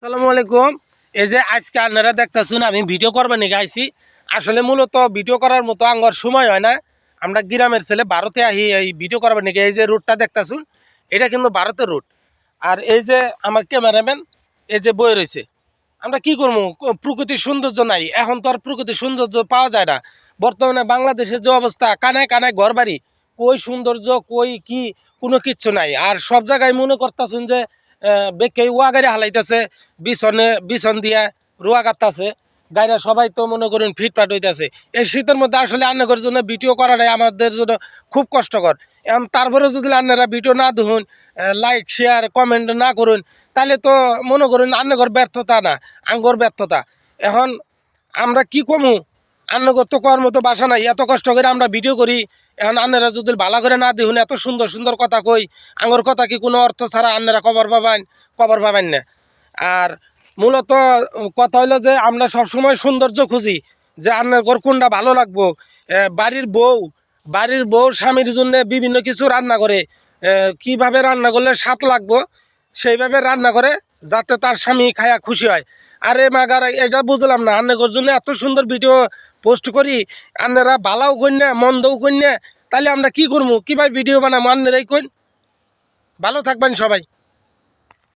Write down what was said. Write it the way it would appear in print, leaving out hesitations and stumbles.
আসসালামু আলাইকুম। এই যে আজকে আপনারা দেখতেছেন আমি ভিডিও করবার নিয়ে আইছি। আসলে মূলত ভিডিও করার মতো আমার সময় হয় না। আমরা গ্রামের ছেলে ভারতে আহি এই ভিডিও করবার নিয়ে। এই যে রোডটা দেখতেছুন, এটা কিন্তু ভারতের রোড। আর এই যে আমার ক্যামেরাম্যান এই যে বই রয়েছে। আমরা কি করবো, প্রকৃতির সৌন্দর্য নাই এখন তো আর প্রকৃতির সৌন্দর্য পাওয়া যায় না। বর্তমানে বাংলাদেশের যে অবস্থা, কানায় কানায় ঘর বাড়ি, কই সৌন্দর্য কই কি কোনো কিচ্ছু নাই। আর সব জায়গায় মনে করতেছেন যে বেকে ওয়া গাড়ি হালাইতেছে, বিছন দিয়া রোয়া কাটতেছে গাড়িরা, সবাই তো মনে করুন ফিটফাট হইতেছে। এই শীতের মধ্যে আসলে আন্নাগরের জন্য ভিডিও করাটাই আমাদের জন্য খুব কষ্টকর। এখন তারপরে যদি আপনারা ভিডিও না দেখুন, লাইক শেয়ার কমেন্ট না করুন, তাহলে তো মনে করুন আন্নাগর ব্যর্থতা না, আঙ্গর ব্যর্থতা। এখন আমরা কি কমু, আন্নাগর তো করার মতো বাসা নাই, এত কষ্ট করে আমরা ভিডিও করি। এখন আন্নারা যদি ভালো করে না দেখুন, এত সুন্দর সুন্দর কথা কই, আঙ্গর কথা কি কোনো অর্থ ছাড়া আন্নারা কবর পাবেন না। আর মূলত কথা হইলো যে আমরা সবসময় সৌন্দর্য খুঁজি, যে আপনার ঘর কোনটা ভালো লাগবো। বাড়ির বউ স্বামীর জন্য বিভিন্ন কিছু রান্না করে, কিভাবে রান্না করলে স্বাদ লাগবো সেইভাবে রান্না করে, যাতে তার স্বামী খায়া খুশি হয়। আরে মাগার এটা বুঝলাম না, আপনার জন্য এত সুন্দর ভিডিও পোস্ট করি, আপনারা ভালোও করেন না মন্দও করেন না, তাহলে আমরা কি করবো, কীভাবে ভিডিও বানাবো? আপনারাই কইন। ভালো থাকবেন সবাই।